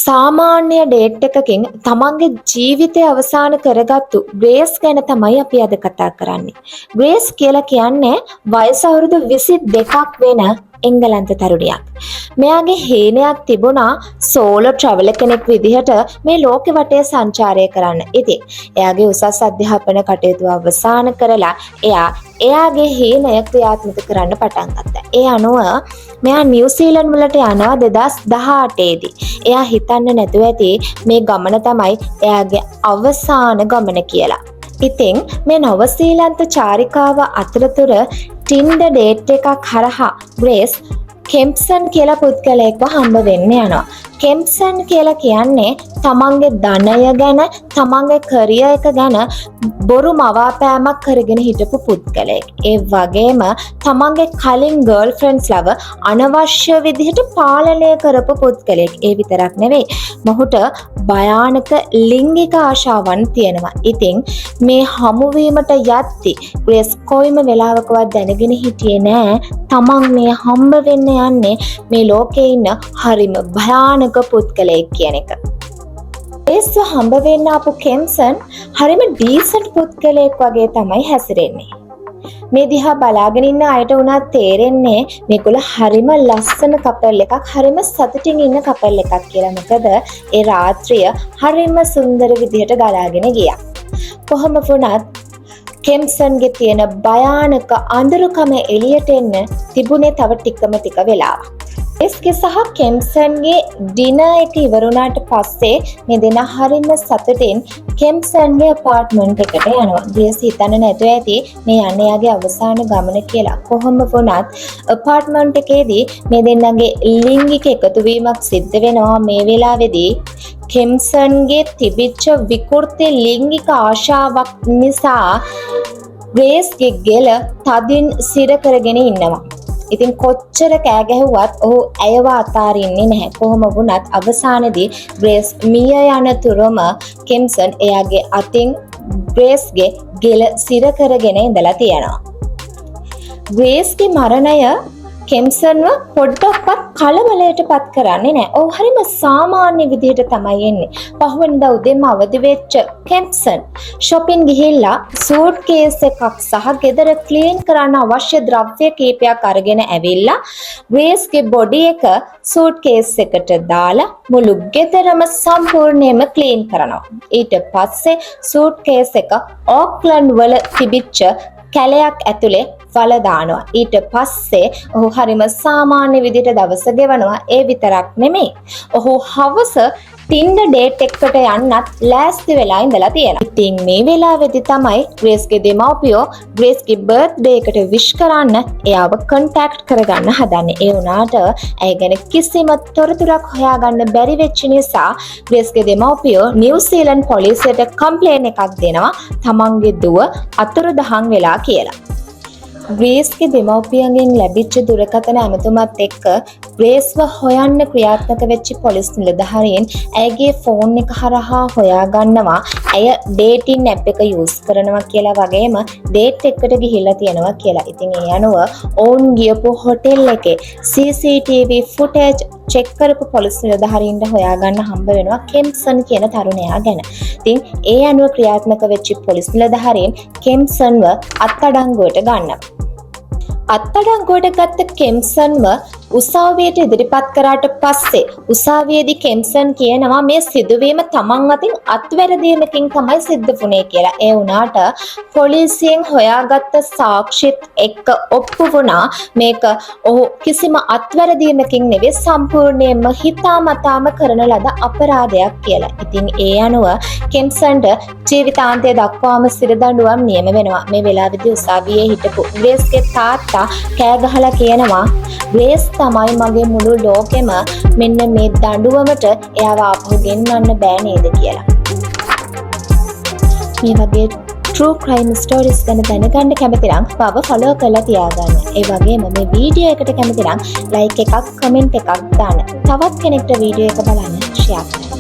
සාමාන්‍ය ඩේට් එකකින් තමන්ගේ ජීවිතය අවසන් කරගත්තු ග්‍රේස් ගැන තමයි අපි අද කතා කරන්නේ. ග්‍රේස් කියලා කියන්නේ වයස අවුරුදු 22ක් වෙන එංගලන්ත තරුණියක්. මෙයාගේ හේනයක් තිබුණා සෝලෝ ට්‍රැවලර් කෙනෙක් විදිහට මේ ලෝකෙ වටේ සංචාරය කරන්න. ඉතින් එයාගේ උසස් අධ්‍යාපන කටයුතු අවසන් කරලා එයාගේ හේනය ක්‍රියාත්මක කරන්න පටන් ගත්තා. ඒ අනුව මෙයා නිව්සීලන්ත වලට යනවා 2018 දී. එයා හිතන්න නැතුව ඇති මේ ගමන තමයි එයාගේ අවසාන ගමන කියලා. ඉතින් මේ නවසීලන්ත චාරිකාව අතරතුර ටින්ඩර් ඩේට් එකක් හරහා ග්‍රේස් කෙම්ප්සන් කියලා පුද්ගලයෙක්ව හම්බ වෙන්න යනවා. කෙම්ප්සන් කියලා කියන්නේ තමන්ගේ ධනය ගැන, තමන්ගේ කරියර් එක ගැන බොරු මවාපෑමක් කරගෙන හිටපු පුද්ගලයෙක්. ඒ වගේම තමන්ගේ කලින් ගර්ල්ෆ්‍රෙන්ඩ්ස්ලව අනවශ්‍ය විදිහට පාලනය කරපු පුද්ගලයෙක්. ඒ විතරක් නෙවෙයි, මොහුට භයානක ලිංගික ආශාවන් තියෙනවා. ඉතින් මේ හමුවීමට යද්දි ග්‍රේස් කොයිම වෙලාවකවත් දැනගෙන හිටියේ නෑ තමන් මේ හම්බ වෙන්න යන්නේ මේ ලෝකේ ඉන්න හරිම භයානක පුද්ගලයෙක් කියන එක. ග්‍රේස්ව හම්බ වෙන්න ආපු කෙම්සන් හරිම ඩීසන්ට් පුද්ගලයෙක් වගේ තමයි හැසිරෙන්නේ. මේ දිහා බලාගෙන ඉන්න අයට උනත් තේරෙන්නේ මේගොල්ල හරිම ලස්සන කපල් එකක්, හරිම සතුටින් ඉන්න කපල් එකක් කියලා. මොකද ඒ රාත්‍රිය හරිම සුන්දර විදිහට ගලාගෙන ගියා. කොහොම වුණත් කෙම්සන්ගේ තියෙන භයානක අඳුරුකම එළියට එන්න තිබුණේ තව ටික වෙලාවක්. ග්‍රේස්ගේ සහ කෙම්සන්ගේ ඩිනර් එක ඉවරුණාට පස්සේ මේ දෙනා හරිම සතුටින් කෙම්සන්ගේ අපාර්ට්මන්ට් එකට යනවා. ග්‍රේස් හිතන්න නැතුව ඇති මේ යන්නේ යාගේ අවසාන ගමන කියලා. කොහොම වුණත් අපාර්ට්මන්ට් එකේදී මේ දෙන්නගේ ලිංගික එකතු වීමක් සිද්ධ වෙනවා. මේ වෙලාවේදී කෙම්සන්ගේ තිබිච්ච විකෘති ලිංගික ආශාවක් නිසා ග්‍රේස්ගේ ගෙල තදින් සිර කරගෙන ඉන්නවා. ඉතින් කොච්චර කෑ ගැහුවත් ඔහු ඇයව අතාරින්නේ නැහැ. කොහොම වුණත් අවසානයේදී ග්‍රේස් මිය යනතුරුම කෙම්සන් එයාගේ අතින් ග්‍රේස්ගේ ගෙල සිර කරගෙන ඉඳලා තියෙනවා. ග්‍රේස්ගේ මරණය කෙම්සන්ව පොඩ්ඩක්වත් කලබලයට පත් කරන්නේ නැහැ. ඔහු හරිම සාමාන්‍ය විදිහට තමයි එන්නේ. පහුවෙනිදා උදේම අවදි වෙච්ච කෙම්සන් shopping ගිහිල්ලා සූට් කේස් එකක් සහ ගෙදර ක්ලීන් කරන්න අවශ්‍ය ද්‍රව්‍ය කීපයක් අරගෙන ඇවිල්ලා ග්‍රේස්ගේ බොඩි එක සූට් කේස් එකට දාලා මුළු ගෙදරම සම්පූර්ණයෙන්ම ක්ලීන් කරනවා. ඊට පස්සේ සූට් කේස් එක ඕක්ලන්ඩ් වල තිබිච්ච කැලයක් ඇතුලේ වල දානවා. ඊට පස්සේ ඔහු හරිම සාමාන්‍ය විදිහට දවස ගෙවනවා. ඒ විතරක් නෙමෙයි, ඔහු හවස ටින්ඩර් ඩේට් එකකට යන්නත් ලෑස්ති වෙලා ඉඳලා තියෙනවා. ඉතින් මේ වෙලාවේදී තමයි ග්‍රේස්ගේ දෙමව්පියෝ ග්‍රේස්ගේ බර්ත්ඩේ එකට විශ් කරන්න එයාව කන්ටැක්ට් කරගන්න හදන්නේ. ඒ වුණාට ඇය ගැන කිසිම තොරතුරක් හොයාගන්න බැරි වෙච්ච නිසා ග්‍රේස්ගේ දෙමව්පියෝ නිව්සීලන්ත පොලිසියට කම්ප්ලේන් එකක් දෙනවා තමන්ගේ දුව අතුරුදහන් වෙලා කියලා. ග්‍රේස්ගේ දෙමව්පියන්ගෙන් ලැබිච්ච දුරකථන ඇමතුමත් එක්ක ග්‍රේස්ව හොයන්න ක්‍රියාත්මක වෙච්ච පොලිස් නිලධාරීන් ඇයගේ ෆෝන් එක හරහා හොයාගන්නවා ඇය ඩේටින් ඇප් එක යූස් කරනවා කියලා, වගේම ඩේට් එකකට ගිහිල්ලා තියෙනවා කියලා. ඉතින් ඒ අනුව ඔවුන් ගියපු හොටෙල් එකේ CCTV ෆුටේජ් චෙක් කරපු පොලිස් නිලධාරීන්ට හොයාගන්න හම්බ වෙනවා කෙම්සන් කියන තරුණයා ගැන. ඉතින් ඒ අනුව ක්‍රියාත්මක වෙච්ච පොලිස් නිලධාරීන් කෙම්සන්ව අත්අඩංගුවට ගන්නවා. අත්අඩංගුවට ගත්ත කෙම්සන්ව උසාවියට ඉදිරිපත් කරාට පස්සේ උසාවියේදී කෙම්සන් කියනවා මේ සිදුවීම තමන් අතින් අත්වැරදීමකින් තමයි සිද්ධ වුණේ කියලා. ඒ වුණාට පොලිසියෙන් හොයාගත්ත සාක්ෂිත් එක්ක ඔප්පු වුණා මේක ඔහු කිසිම අත්වැරදීමකින් නෙවෙයි සම්පූර්ණයෙන්ම හිතාමතාම කරන ලද අපරාධයක් කියලා. ඉතින් ඒ අනුව කෙම්සන්ට ජීවිතාන්තය දක්වාම සිරදඬුවම් නියම වෙනවා. මේ වෙලාවේදී උසාවියේ හිටපු ග්‍රේස්ගේ තාත්තා කෑ ගහලා කියනවා ග්‍රේස් තමයි මගේ මුළු ලෝකෙම, මෙන්න මේ දඬුවමට එයාව ආපහු ගෙන්නන්න බෑ නේද කියලා. මේ වගේ true crime stories ගැන දැනගන්න කැමති නම් පව follow කරලා තියාගන්න. ඒ වගේම මේ වීඩියෝ එකට කැමති නම් like එකක්, comment එකක් දාන්න. තවත් කෙනෙක්ට වීඩියෝ එක බලන්න share කරන්න.